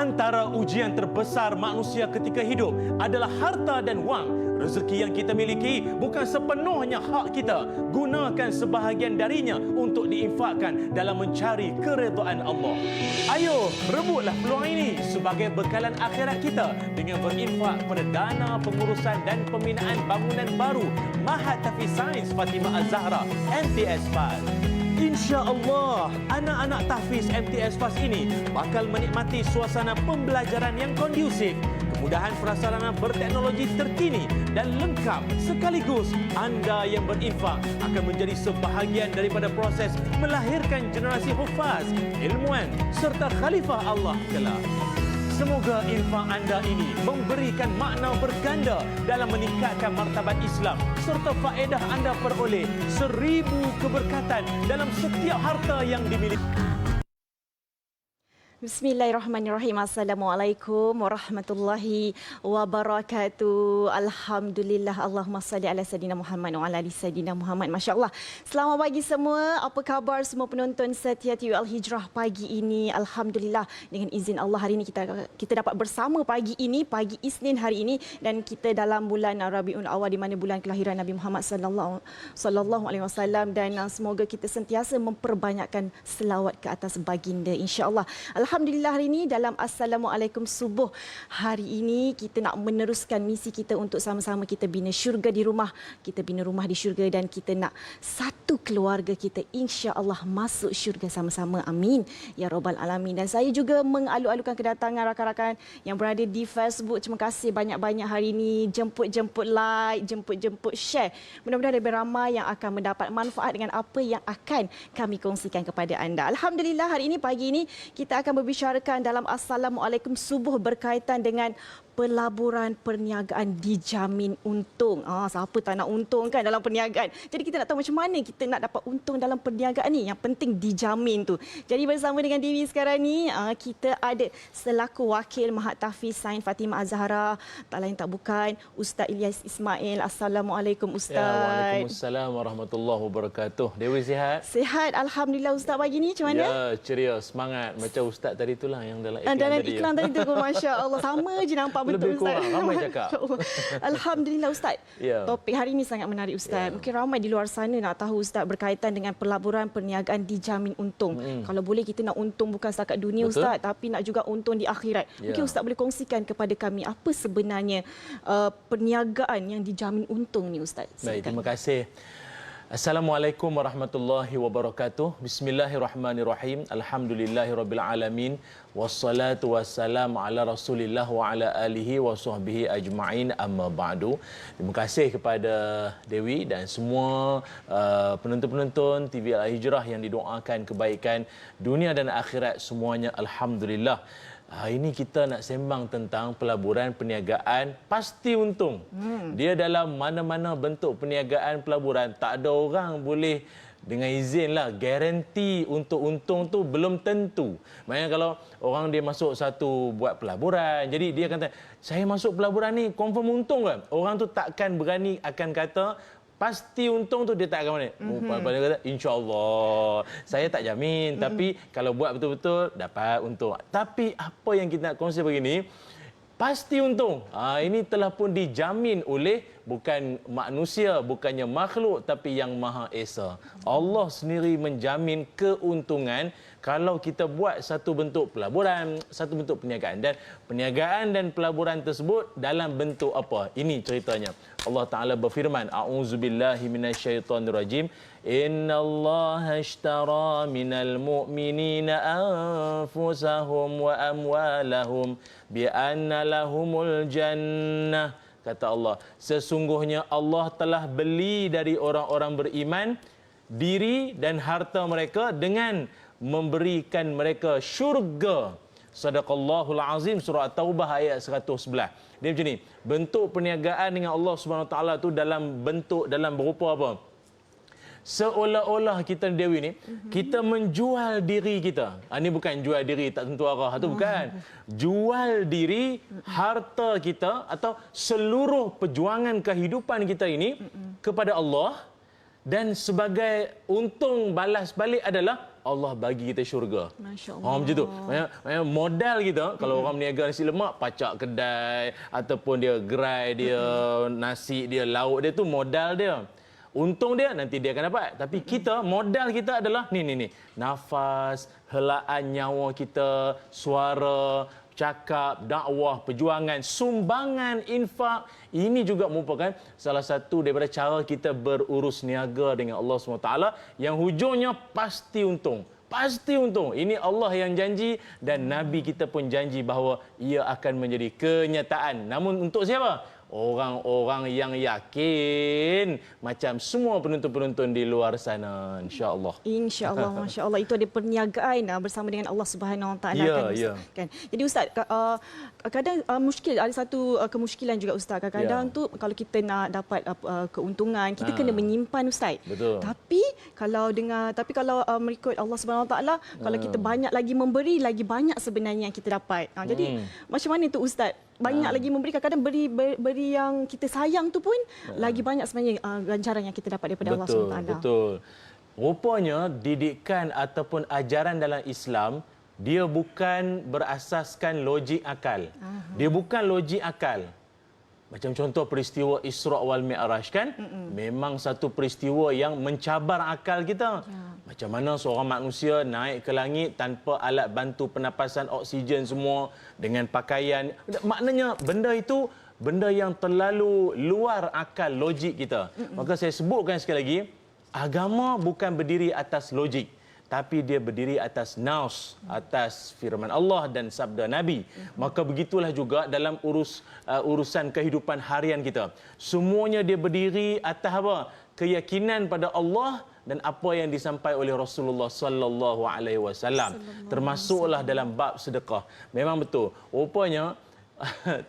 Antara ujian terbesar manusia ketika hidup adalah harta dan wang. Rezeki yang kita miliki bukan sepenuhnya hak kita. Gunakan sebahagian darinya untuk diinfakkan dalam mencari keredaan Allah. Ayo, rebutlah peluang ini sebagai bekalan akhirat kita dengan berinfak pada dana pengurusan dan pembinaan bangunan baru Mahat Tahfiz Sains Fatimah Az-Zahra MTS FAS. Insya-Allah, anak-anak tahfiz MTS FAS ini bakal menikmati suasana pembelajaran yang kondusif, kemudahan prasarana berteknologi terkini dan lengkap. Sekaligus, anda yang berinfak akan menjadi sebahagian daripada proses melahirkan generasi hufaz, ilmuwan serta khalifah Allah kelak. Semoga infak anda ini memberikan makna berganda dalam meningkatkan martabat Islam serta faedah anda peroleh 1000 keberkatan dalam setiap harta yang dimiliki. Bismillahirrahmanirrahim. Assalamualaikum warahmatullahi wabarakatuh. Alhamdulillah. Allahumma salli ala Sayyidina Muhammad wa ala ali Sayyidina Muhammad. Masya Allah. Selamat pagi semua. Apa khabar semua penonton setia TV Al-Hijrah pagi ini? Alhamdulillah. Dengan izin Allah hari ini kita dapat bersama pagi ini, pagi Isnin hari ini, dan kita dalam bulan Rabiul Awal di mana bulan kelahiran Nabi Muhammad sallallahu alaihi wasallam, dan semoga kita sentiasa memperbanyakkan selawat ke atas baginda insya-Allah. Alhamdulillah hari ini dalam Assalamualaikum Subuh hari ini kita nak meneruskan misi kita untuk sama-sama kita bina syurga di rumah. Kita bina rumah di syurga dan kita nak satu keluarga kita insya-Allah masuk syurga sama-sama. Amin ya rabbal alamin. Dan saya juga mengalu-alukan kedatangan rakan-rakan yang berada di Facebook. Terima kasih banyak-banyak hari ini jemput-jemput like, jemput-jemput share. Mudah-mudahan lebih ramai yang akan mendapat manfaat dengan apa yang akan kami kongsikan kepada anda. Alhamdulillah hari ini pagi ini kita akan berbicarakan dalam Assalamualaikum Subuh berkaitan dengan pelaburan perniagaan dijamin untung. Siapa tak nak untung kan dalam perniagaan. Jadi kita nak tahu macam mana kita nak dapat untung dalam perniagaan ni. Yang penting dijamin tu. Jadi bersama dengan Dewi sekarang ni, kita ada selaku wakil Mahat Tahfiz Sains Fatimah Az-Zahra, tak lain tak bukan Ustaz Ilyas Ismail. Assalamualaikum Ustaz. Ya, Waalaikumsalam warahmatullahi wabarakatuh. Dewi sihat? Sihat, alhamdulillah. Ustaz pagi ni macam mana? Ya, ceria, semangat. Macam Ustaz tadi itulah yang dalam iklan dalam tadi. Iklan tadi tu, masya-Allah, sama je nampak. Lebih kurang ramai cakap. Alhamdulillah Ustaz. Ya. Topik hari ini sangat menarik Ustaz. Ya. Mungkin ramai di luar sana nak tahu Ustaz berkaitan dengan pelaburan perniagaan dijamin untung. Kalau boleh kita nak untung bukan setakat dunia. Betul. Ustaz, tapi nak juga untung di akhirat. Ya. Mungkin Ustaz boleh kongsikan kepada kami apa sebenarnya perniagaan yang dijamin untung ni Ustaz. Baik, terima kasih. Assalamualaikum warahmatullahi wabarakatuh. Bismillahirrahmanirrahim. Alhamdulillahirabbil alamin. Wassalatu wassalamu ala Rasulillah wa ala alihi wa sahbihi ajma'in, amma ba'du. Terima kasih kepada Dewi dan semua penonton-penonton TV Al-Hijrah yang didoakan kebaikan dunia dan akhirat semuanya. Alhamdulillah. Ini kita nak sembang tentang pelaburan perniagaan pasti untung. Dia dalam mana-mana bentuk perniagaan pelaburan, tak ada orang boleh dengan izin lah, garanti untuk untung tu belum tentu. Maksudnya kalau orang dia masuk satu buat pelaburan, jadi dia kata, saya masuk pelaburan ni confirm untung kan? Orang tu takkan berani akan kata, pasti untung tu dia tak akan mana. Dia kata, insya-Allah. Saya tak jamin, tapi kalau buat betul-betul dapat untung. Tapi apa yang kita nak kongsi begini, pasti untung. Ini telah pun dijamin oleh bukan manusia, bukannya makhluk, tapi yang Maha Esa. Allah sendiri menjamin keuntungan kalau kita buat satu bentuk pelaburan, satu bentuk perniagaan. Dan perniagaan dan pelaburan tersebut dalam bentuk apa? Ini ceritanya. Allah Ta'ala berfirman, A'udzubillahi minasyaitonirrajim. Innallaha ashtara minal mu'minina anfusahum wa amwalahum bi'anna lahumul jannah. Kata Allah, sesungguhnya Allah telah beli dari orang-orang beriman diri dan harta mereka dengan memberikan mereka syurga. Sadaqallahul Azim, surah At-Taubah ayat 111. Dia macam ni, bentuk perniagaan dengan Allah Subhanahu Wa Taala tu dalam bentuk, dalam berupa apa? Seolah-olah kita Dewi ni, kita menjual diri kita. Ini bukan jual diri tak tentu arah, itu bukan. Jual diri, harta kita atau seluruh perjuangan kehidupan kita ini kepada Allah, dan sebagai untung balas balik adalah Allah bagi kita syurga. Masya Allah. Macam tu. Maksudnya modal kita, kalau orang berniaga nasi lemak, pacak kedai, ataupun dia gerai dia, nasi dia, lauk dia tu modal dia. Untung dia nanti dia akan dapat. Tapi kita, modal kita adalah ni. Nafas, helaan nyawa kita, suara, cakap, dakwah, perjuangan, sumbangan, infak. Ini juga merupakan salah satu daripada cara kita berurus niaga dengan Allah SWT yang hujungnya pasti untung. Pasti untung. Ini Allah yang janji dan Nabi kita pun janji bahawa ia akan menjadi kenyataan. Namun untuk siapa? Orang-orang yang yakin, macam semua penonton-penonton di luar sana, insya-Allah. Insya-Allah, masya-Allah, itu ada perniagaan bersama dengan Allah Subhanahu Wa Taala, kan. Jadi Ustaz, kadang muskil, ada satu kemuskilan juga Ustaz. Kadang-kadang tu kalau kita nak dapat keuntungan, kita kena menyimpan Ustaz. Betul. Tapi kalau mengikut Allah Subhanahu Wa Taala, kalau kita banyak lagi memberi, lagi banyak sebenarnya yang kita dapat. Jadi macam mana tu Ustaz? Banyak lagi memberi, kadang-kadang beri yang kita sayang tu pun lagi banyak sebenarnya ganjaran yang kita dapat daripada Allah SWT. Betul. Rupanya didikan ataupun ajaran dalam Islam, dia bukan berasaskan logik akal. Dia bukan logik akal. Macam contoh peristiwa Isra' wal Mi'raj kan? Memang satu peristiwa yang mencabar akal kita. Macam mana seorang manusia naik ke langit tanpa alat bantu pernafasan, oksigen semua, dengan pakaian. Maknanya benda itu benda yang terlalu luar akal logik kita. Maka saya sebutkan sekali lagi, agama bukan berdiri atas logik, tapi dia berdiri atas naus, atas firman Allah dan sabda Nabi. Maka begitulah juga dalam urusan kehidupan harian kita. Semuanya dia berdiri atas apa? Keyakinan pada Allah dan apa yang disampaikan oleh Rasulullah sallallahu alaihi wasallam. Termasuklah dalam bab sedekah. Memang betul. Rupanya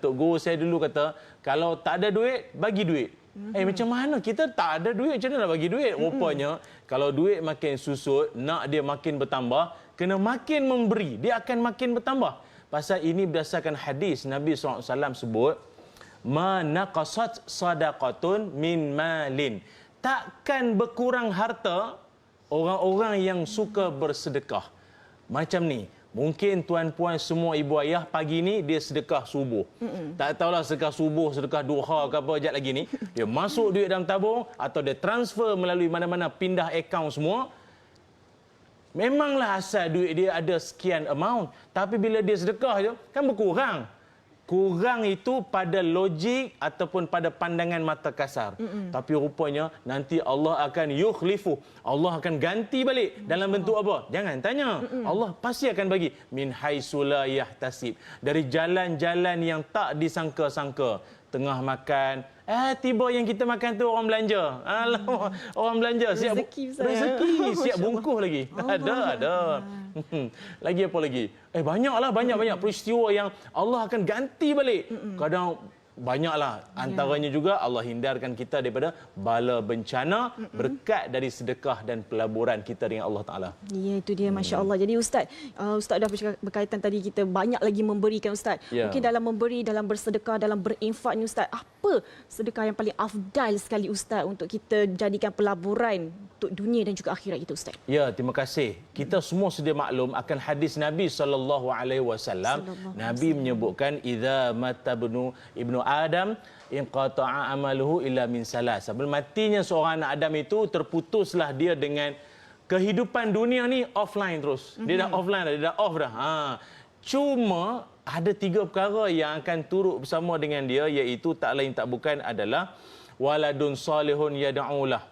Tok Guru saya dulu kata, kalau tak ada duit, bagi duit. Macam mana kita tak ada duit, macam mana nak bagi duit? Rupanya kalau duit makin susut, nak dia makin bertambah, kena makin memberi, dia akan makin bertambah. Pasal ini berdasarkan hadis Nabi SAW sebut, ma naqasat sadaqatun min malin. Takkan berkurang harta orang-orang yang suka bersedekah. Macam ni. Mungkin tuan-puan semua ibu ayah pagi ni dia sedekah subuh. Tak tahulah sedekah subuh, sedekah duha ke apa jap lagi ni. Dia masuk duit dalam tabung atau dia transfer melalui mana-mana, pindah akaun semua. Memanglah asal duit dia ada sekian amount. Tapi bila dia sedekah je, kan berkurang. Kurang itu pada logik ataupun pada pandangan mata kasar. Tapi rupanya nanti Allah akan yukhlifu. Allah akan ganti balik. Dalam bentuk apa? Jangan tanya. Allah pasti akan bagi. Min haitsu la yahtasib. Dari jalan-jalan yang tak disangka-sangka. Tengah makan, tiba yang kita makan tu orang belanja. Alamak, orang belanja siap rezeki, siap bungkus lagi. Ada. Lagi apa lagi? Banyaklah, banyak peristiwa yang Allah akan ganti balik. Kadang banyaklah. Antaranya juga Allah hindarkan kita daripada bala bencana berkat dari sedekah dan pelaburan kita dengan Allah Ta'ala. Ya, itu dia, Masya Allah. Jadi Ustaz dah berkaitan tadi kita banyak lagi memberikan Ustaz. Mungkin dalam memberi, dalam bersedekah, dalam berinfak ni Ustaz, apa sedekah yang paling afdal sekali Ustaz untuk kita jadikan pelaburan untuk dunia dan juga akhirat itu Ustaz? Ya, terima kasih. Kita semua sedia maklum akan hadis Nabi SAW. Nabi menyebutkan, idza mata ibnu Adam inqata'a amaluhu illa min salas. Sebelum matinya seorang anak Adam itu, terputuslah dia dengan kehidupan dunia ni offline terus. Dia dah offline dah, dia dah off dah. Cuma ada 3 perkara yang akan turut bersama dengan dia, iaitu tak lain tak bukan adalah waladun salihun yad'ulah,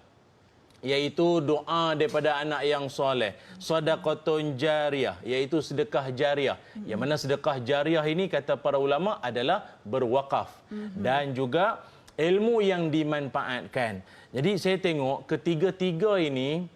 iaitu doa daripada anak yang soleh, sedekahun jariyah, iaitu sedekah jariah. Yang mana sedekah jariah ini kata para ulama adalah berwakaf dan juga ilmu yang dimanfaatkan. Jadi saya tengok ketiga-tiga ini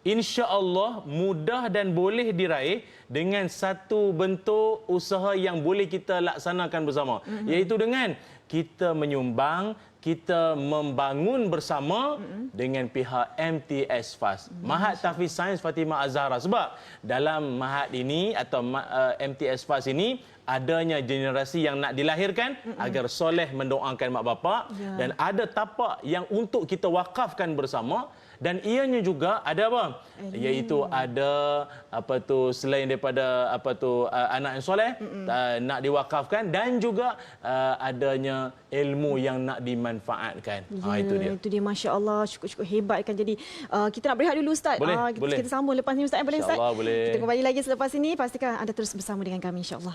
insya-Allah mudah dan boleh diraih dengan satu bentuk usaha yang boleh kita laksanakan bersama, iaitu dengan kita menyumbang, kita membangun bersama dengan pihak MTS FAS, Mahat Tahfiz Sains Fatimah Az-Zahra. Sebab dalam Mahat ini atau MTS FAS ini adanya generasi yang nak dilahirkan agar soleh mendoakan mak bapak, dan ada tapak yang untuk kita wakafkan bersama. Dan ianya juga ada apa? Iaitu ada selain daripada anak yang soleh nak diwakafkan, dan juga adanya ilmu yang nak dimanfaatkan. Itu dia. Itu dia, masya-Allah, cukup hebat kan. Jadi kita nak berehat dulu Ustaz. Boleh. Kita sambung lepas ni Ustaz, boleh Ustaz? InsyaAllah boleh. Kita kembali lagi selepas ini. Pastikan anda terus bersama dengan kami insya-Allah.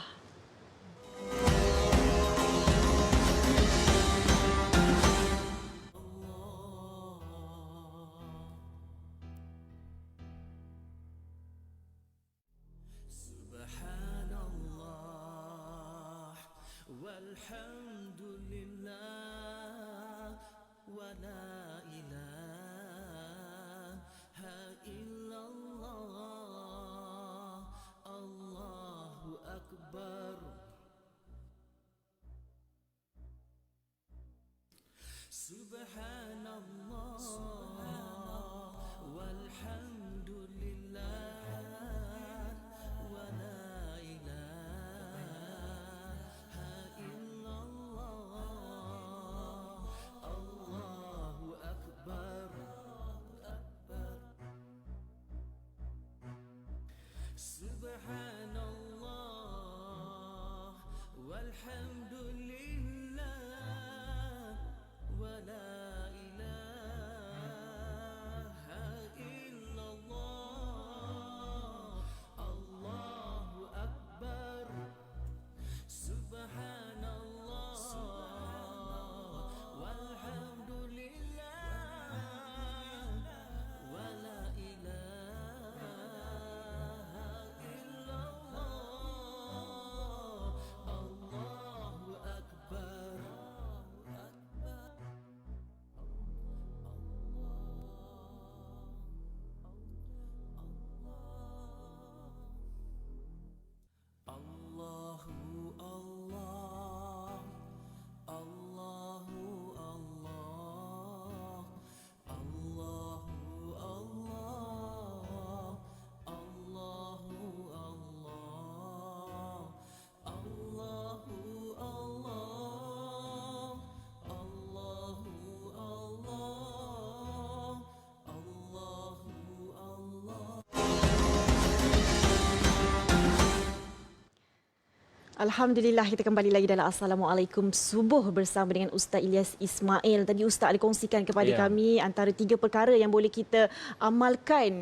Alhamdulillah, kita kembali lagi dalam Assalamualaikum Subuh bersama dengan Ustaz Ilyas Ismail. Tadi Ustaz ada kongsikan kepada kami antara 3 perkara yang boleh kita amalkan,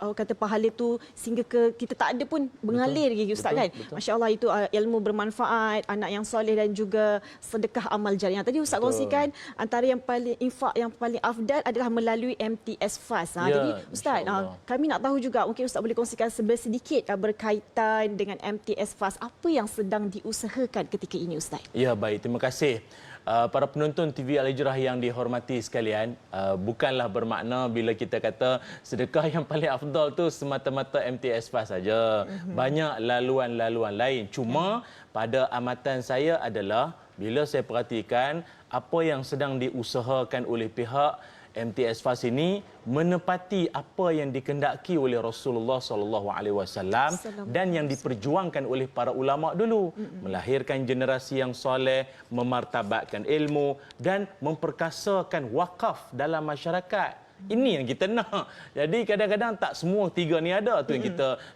kata pahala itu sehingga kita tak ada pun mengalir lagi Ustaz, kan? Masya-Allah, itu ilmu bermanfaat, anak yang soleh dan juga sedekah amal jariah. Tadi Ustaz kongsikan antara yang paling infak yang paling afdal adalah melalui MTS Fast. Jadi Ustaz, kami nak tahu juga, mungkin Ustaz boleh kongsikan sedikit berkaitan dengan MTS Fast. Apa yang sedang diusahakan ketika ini Ustaz? Ya, baik. Terima kasih. Para penonton TV Al-Hijrah yang dihormati sekalian, bukanlah bermakna bila kita kata sedekah yang paling afdal tu semata-mata MTS Fast saja. Banyak laluan-laluan lain. Cuma pada amatan saya adalah bila saya perhatikan apa yang sedang diusahakan oleh pihak MTS Fast ini menepati apa yang dikehendaki oleh Rasulullah SAW dan yang diperjuangkan oleh para ulama dulu, melahirkan generasi yang soleh, memartabatkan ilmu dan memperkasakan wakaf dalam masyarakat. Ini yang kita nak. Jadi kadang-kadang tak semua 3 ni ada tu yang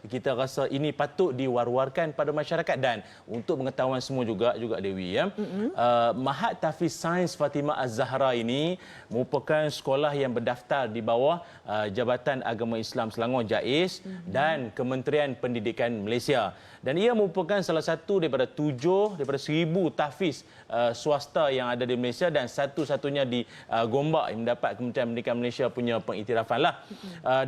kita rasa ini patut diwar-warkan pada masyarakat. Dan untuk pengetahuan semua juga Dewi, Mahat Tahfiz Sains Fatimah Az-Zahra ini merupakan sekolah yang berdaftar di bawah Jabatan Agama Islam Selangor JAIS dan Kementerian Pendidikan Malaysia. Dan ia merupakan salah satu daripada 1,000 tahfiz swasta yang ada di Malaysia dan satu-satunya di Gombak yang mendapat Kementerian Pendidikan Malaysia punya pengiktirafan lah.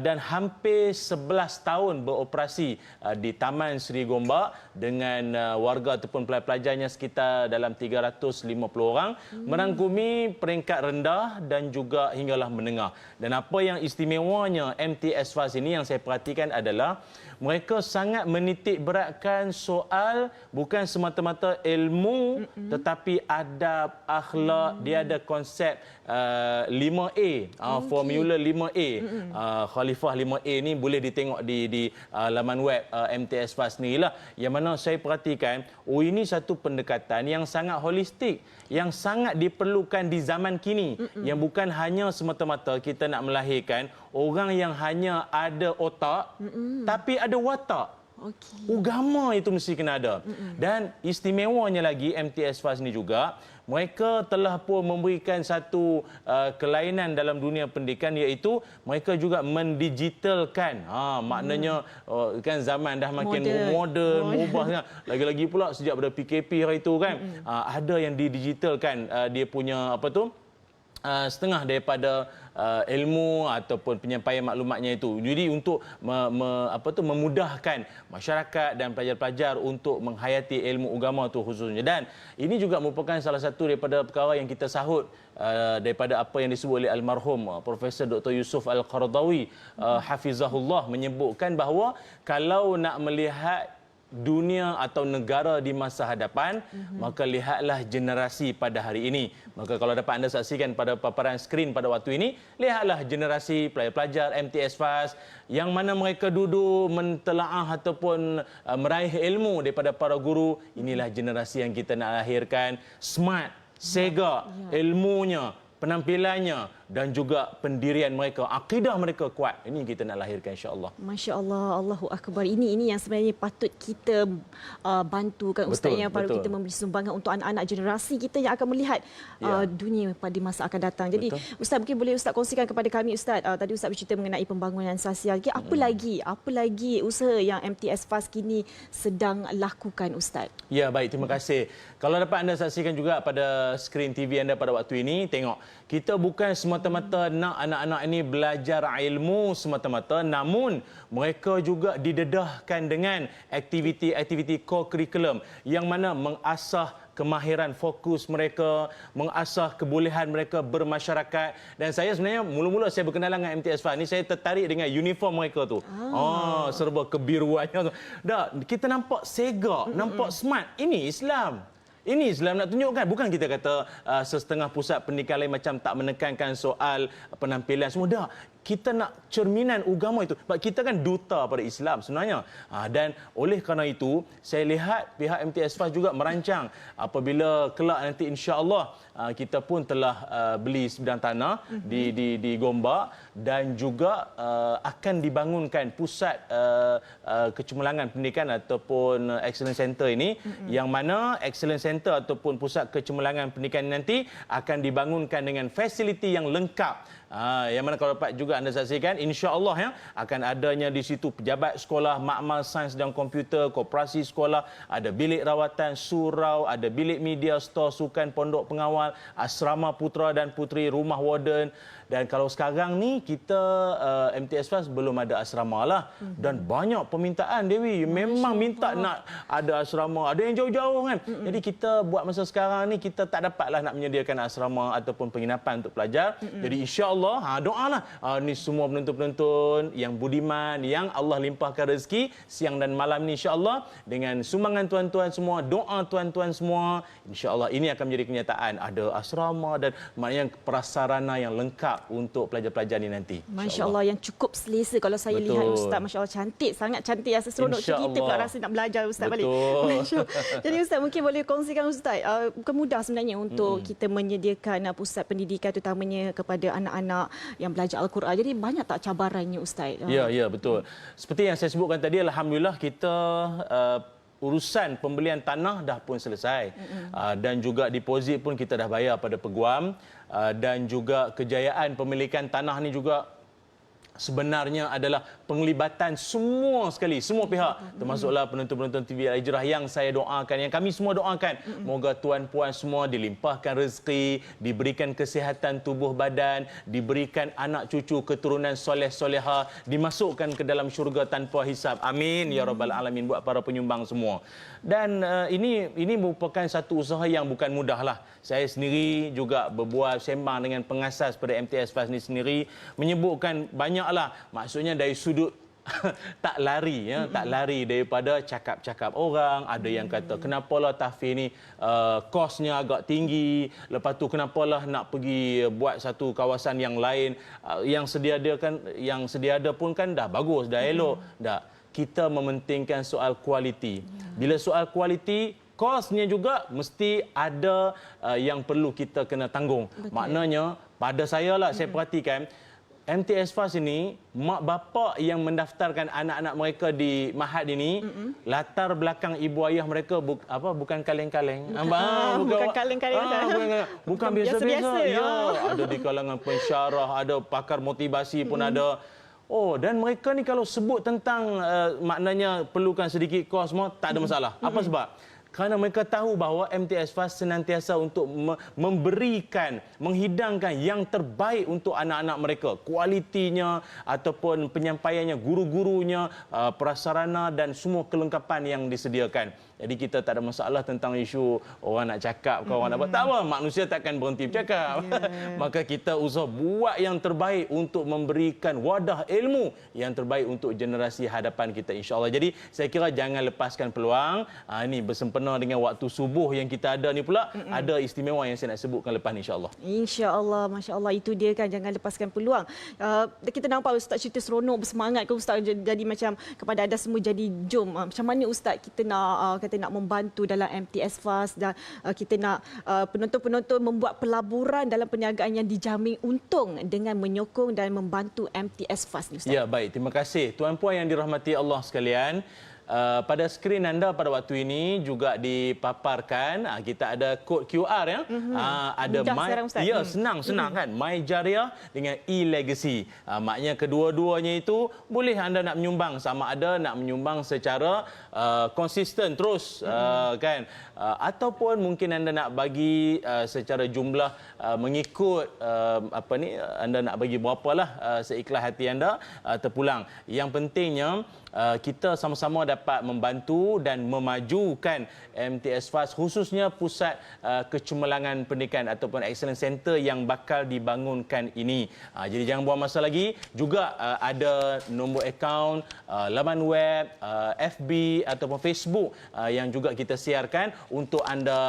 Dan hampir 11 tahun beroperasi di Taman Seri Gombak dengan warga ataupun pelajar-pelajarnya sekitar dalam 350 orang, merangkumi peringkat rendah dan juga hinggalah menengah. Dan apa yang istimewanya MTS Fast ini yang saya perhatikan adalah mereka sangat menitik beratkan soal bukan semata-mata ilmu tetapi adab, akhlak. Dia ada konsep 5A for Formula 5A. Khalifah 5A ni boleh ditengok di laman web MTS Fast ni lah. Yang mana saya perhatikan, ini satu pendekatan yang sangat holistik, yang sangat diperlukan di zaman kini. Yang bukan hanya semata-mata kita nak melahirkan orang yang hanya ada otak, tapi ada watak. Okey. Agama itu mesti kena ada. Dan istimewanya lagi MTS Fast ni juga, mereka telah pun memberikan satu kelainan dalam dunia pendidikan, iaitu mereka juga mendigitalkan. Maknanya kan zaman dah makin moden, mubah kan. Lagi-lagi pula sejak pada PKP hari itu kan, ada yang didigitalkan dia punya setengah daripada ilmu ataupun penyampaian maklumatnya itu. Jadi untuk memudahkan masyarakat dan pelajar-pelajar untuk menghayati ilmu agama itu khususnya. Dan ini juga merupakan salah satu daripada perkara yang kita sahut daripada apa yang disebut oleh almarhum Profesor Dr. Yusuf Al-Qaradawi hafizahullah, menyebutkan bahawa kalau nak melihat dunia atau negara di masa hadapan, maka lihatlah generasi pada hari ini. Maka kalau dapat anda saksikan pada paparan skrin pada waktu ini, lihatlah generasi pelajar-pelajar MTS Fast yang mana mereka duduk mentelaah ataupun meraih ilmu daripada para guru. Inilah generasi yang kita nak lahirkan, smart, segak, ilmunya, penampilannya dan juga pendirian mereka, akidah mereka kuat. Ini kita nak lahirkan, insya-Allah. Masya-Allah, Allahu Akbar. Ini yang sebenarnya patut kita bantukan Ustaz, yang perlu kita memberi sumbangan untuk anak-anak generasi kita yang akan melihat dunia pada masa akan datang. Jadi Ustaz, mungkin boleh Ustaz kongsikan kepada kami Ustaz, tadi Ustaz bercerita mengenai pembangunan sosial. Apa lagi usaha yang MTS Fast kini sedang lakukan Ustaz? Ya, baik, terima kasih. Kalau dapat anda saksikan juga pada skrin TV anda pada waktu ini, tengok, kita bukan semata-mata nak anak-anak ini belajar ilmu semata-mata, namun mereka juga didedahkan dengan aktiviti-aktiviti co-curriculum yang mana mengasah kemahiran fokus mereka, mengasah kebolehan mereka bermasyarakat. Dan saya sebenarnya mula-mula saya berkenalan dengan MTS Fast ni, saya tertarik dengan uniform mereka tu. Serba kebiruannya tu. Dah, kita nampak segak, nampak smart. Ini Islam. Ini Islam nak tunjukkan. Bukan kita kata setengah pusat pendidikan lain macam tak menekankan soal penampilan semua. Dah, kita nak cerminan agama itu. Sebab kita kan duta pada Islam sebenarnya. Dan oleh kerana itu, saya lihat pihak MTS Fast juga merancang apabila kelak nanti insya-Allah kita pun telah beli sebidang tanah di Gombak, dan juga akan dibangunkan pusat kecemerlangan pendidikan ataupun Excellence Center ini, yang mana Excellence Center ataupun pusat kecemerlangan pendidikan nanti akan dibangunkan dengan fasiliti yang lengkap. Yang mana kalau dapat juga anda saksikan, insya-Allah ya, akan adanya di situ pejabat sekolah, makmal sains dan komputer, koperasi sekolah, ada bilik rawatan, surau, ada bilik media, stor sukan, pondok pengawal, asrama putra dan puteri, rumah warden. Dan kalau sekarang ni kita MTS Fast belum ada asrama lah. Dan banyak permintaan, Dewi. Memang minta nak ada asrama. Ada yang jauh-jauh kan. Jadi kita buat masa sekarang ni, kita tak dapatlah nak menyediakan asrama ataupun penginapan untuk pelajar. Jadi insya-Allah doalah ni semua penonton-penonton yang budiman, yang Allah limpahkan rezeki siang dan malam ni, insya-Allah dengan sumbangan tuan-tuan semua, doa tuan-tuan semua, insya-Allah ini akan menjadi kenyataan. Ada asrama dan maknanya prasarana yang lengkap untuk pelajar-pelajar ni nanti. Masya-Allah, yang cukup selesa kalau saya lihat Ustaz. Masya-Allah, cantik, sangat cantik. Rasa seronok kita pula rasa nak belajar Ustaz balik. Jadi Ustaz, mungkin boleh kongsikan Ustaz, bukan mudah sebenarnya untuk kita menyediakan pusat pendidikan terutamanya kepada anak-anak yang belajar Al-Quran. Jadi banyak tak cabarannya Ustaz? Ya, betul. Seperti yang saya sebutkan tadi, alhamdulillah kita urusan pembelian tanah dah pun selesai. Dan juga deposit pun kita dah bayar pada peguam. Dan juga kejayaan pemilikan tanah ni juga sebenarnya adalah penglibatan semua sekali, semua pihak, termasuklah penonton-penonton TV Al-Hijrah yang saya doakan, yang kami semua doakan. Moga tuan-puan semua dilimpahkan rezeki, diberikan kesihatan tubuh badan, diberikan anak cucu keturunan soleh-soleha, dimasukkan ke dalam syurga tanpa hisab. Amin ya rabbal alamin, buat para penyumbang semua. Dan ini merupakan satu usaha yang bukan mudah lah. Saya sendiri juga berbual sembang dengan pengasas pada MTS Fast ni sendiri, menyebutkan banyaklah, maksudnya dari sudut tak lari ya, tak lari daripada cakap-cakap orang. Ada yang kata kenapalah tahfiz ni kosnya agak tinggi, lepas tu kenapalah nak pergi buat satu kawasan yang lain, yang sedia ada pun kan dah bagus, dah elok. Dah, kita mementingkan soal kualiti. Bila soal kualiti, kosnya juga mesti ada yang perlu kita kena tanggung. Betul. Maknanya pada saya lah, saya perhatikan MTS Fast ini, mak bapak yang mendaftarkan anak-anak mereka di Mahat ini, latar belakang ibu ayah mereka bukan kaleng-kaleng. Bukan kaleng-kaleng. Bukan biasa-biasa. Ya, ada di kalangan pensyarah, ada pakar motivasi pun ada. Oh, dan mereka ni kalau sebut tentang maknanya perlukan sedikit kos semua, tak ada masalah. Apa sebab? Kerana mereka tahu bahawa MTS Fast senantiasa untuk memberikan, menghidangkan yang terbaik untuk anak-anak mereka. Kualitinya ataupun penyampaiannya, guru-gurunya, prasarana dan semua kelengkapan yang disediakan. Jadi kita tak ada masalah tentang isu orang nak cakap ke orang nak buat. Tak apa, manusia takkan berhenti bercakap. Maka kita usaha buat yang terbaik untuk memberikan wadah ilmu yang terbaik untuk generasi hadapan kita, insya-Allah. Jadi saya kira jangan lepaskan peluang. Ini bersempena dengan waktu subuh yang kita ada ni pula, ada istimewa yang saya nak sebutkan lepas ni, insya-Allah. Insya-Allah, masya-Allah, itu dia kan, jangan lepaskan peluang. Kita nampak Ustaz cerita seronok, bersemangat ke Ustaz, jadi macam kepada anda semua, jadi jom macam mana Ustaz kita nak membantu dalam MTS Fast, dan kita nak penonton-penonton membuat pelaburan dalam perniagaan yang dijamin untung dengan menyokong dan membantu MTS Fast ni, Ustaz. Ya, baik. Terima kasih. Tuan-puan yang dirahmati Allah sekalian, pada skrin anda pada waktu ini juga dipaparkan, kita ada kod QR ya. Ada senang kan, My Jariah dengan e-legacy. Maknanya kedua-duanya itu boleh anda nak menyumbang, sama ada nak menyumbang secara konsisten terus kan, ataupun mungkin anda nak bagi secara jumlah mengikut anda nak bagi berapalah seikhlas hati anda terpulang. Yang pentingnya kita sama-sama dapat membantu dan memajukan MTS Fast, khususnya pusat kecemerlangan pendidikan ataupun Excellence Center yang bakal dibangunkan ini. Jadi jangan buang masa lagi. Juga ada nombor akaun, laman web, FB ataupun Facebook yang juga kita siarkan untuk anda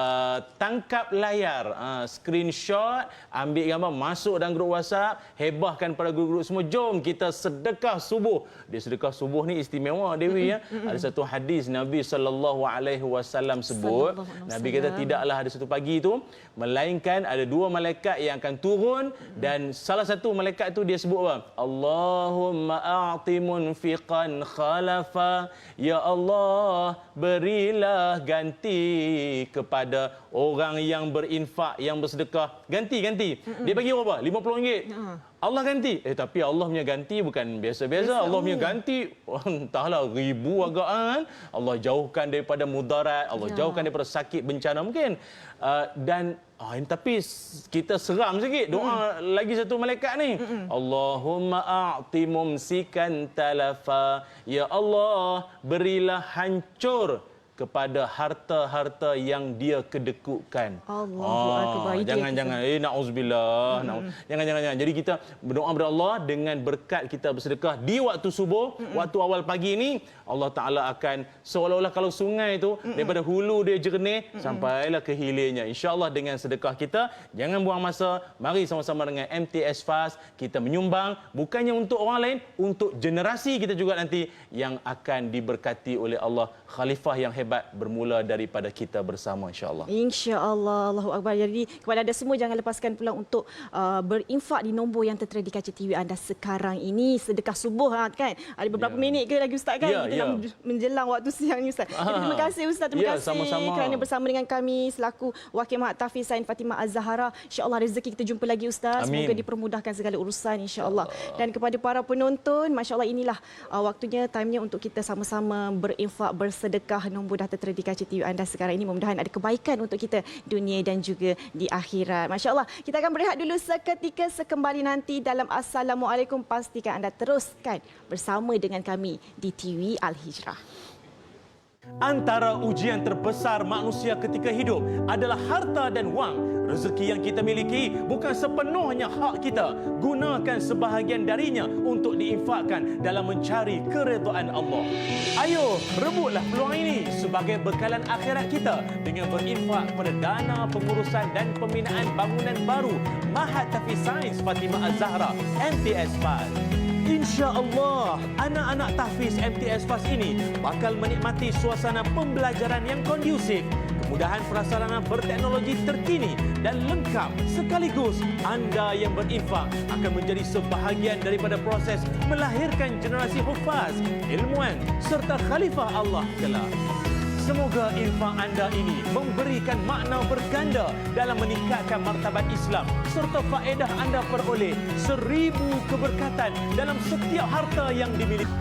tangkap layar, screenshot, ambil gambar, masuk dalam grup WhatsApp, hebahkan pada grup-grup semua. Jom kita sedekah subuh. Dia sedekah subuh ni istimewa, Dewi ya. Ada satu hadis Nabi SAW sebut, Nabi kata tidaklah ada satu pagi itu melainkan ada dua malaikat yang akan turun, dan salah satu malaikat itu dia sebut apa? Allahumma a'ti munfiqan khalafa. Ya Allah, berilah ganti kepada orang yang berinfak, yang bersedekah. Ganti. Dia bagi berapa? RM50. Allah ganti. Tapi Allah punya ganti bukan biasa-biasa. Allah punya ganti entahlah ribu agak kan. Allah jauhkan daripada mudarat, Allah jauhkan daripada sakit, bencana mungkin. Tapi kita seram sikit doa lagi satu malaikat ni. Allahumma a'ti mumsikan talafa. Ya Allah, berilah hancur kepada harta-harta yang dia kedekutkan. Allahu akbar. Jangan nauzubillah. Jangan. Jadi kita berdoa kepada Allah dengan berkat kita bersedekah di waktu subuh, waktu awal pagi ini, Allah Taala akan seolah-olah kalau sungai itu daripada hulu dia jernih sampailah ke hilirnya. Insya-Allah dengan sedekah kita, jangan buang masa. Mari sama-sama dengan MTS Fast kita menyumbang, bukannya untuk orang lain, untuk generasi kita juga nanti yang akan diberkati oleh Allah. Khalifah yang hebat bermula daripada kita bersama, insya-Allah. Insya-Allah. Allahu akbar. Jadi kepada anda semua, jangan lepaskan peluang untuk berinfak di nombor yang tertera di kaca TV anda sekarang ini. Sedekah subuh kan. Ada beberapa minit ke lagi Ustaz kan? Kita nak menjelang waktu siang ni Ustaz. Terima kasih Ustaz. Terima kasih sama-sama kerana bersama dengan kami selaku Wakil Mahat Tahfiz Sain Fatimah Az-Zahra. Insya-Allah rezeki kita jumpa lagi Ustaz. Amin. Semoga dipermudahkan segala urusan, insya-Allah. Dan kepada para penonton, masya-Allah, inilah waktunya, time-nya untuk kita sama-sama berinfak, bersedekah. Nombor dah tertera di kaca TV anda sekarang ini. Mudah-mudahan ada kebaikan untuk kita dunia dan juga di akhirat. Masya-Allah. Kita akan berehat dulu seketika, sekembali nanti dalam Assalamualaikum. Pastikan anda teruskan bersama dengan kami di TV Al-Hijrah. Antara ujian terbesar manusia ketika hidup adalah harta dan wang. Rezeki yang kita miliki bukan sepenuhnya hak kita. Gunakan sebahagian darinya untuk diinfakkan dalam mencari keredaan Allah. Ayo, rebutlah peluang ini sebagai bekalan akhirat kita dengan berinfak pada dana pengurusan dan pembinaan bangunan baru Mahat Tahfiz Sains Fatimah Az-Zahra MTS FAS. Insya-Allah, anak-anak tahfiz MTS FAS ini bakal menikmati suasana pembelajaran yang kondusif, kemudahan prasarana berteknologi terkini dan lengkap. Sekaligus, anda yang berinfak akan menjadi sebahagian daripada proses melahirkan generasi hufaz, ilmuwan serta khalifah Allah kelak. Semoga infak anda ini memberikan makna berganda dalam meningkatkan martabat Islam serta faedah anda peroleh 1000 keberkatan dalam setiap harta yang dimiliki.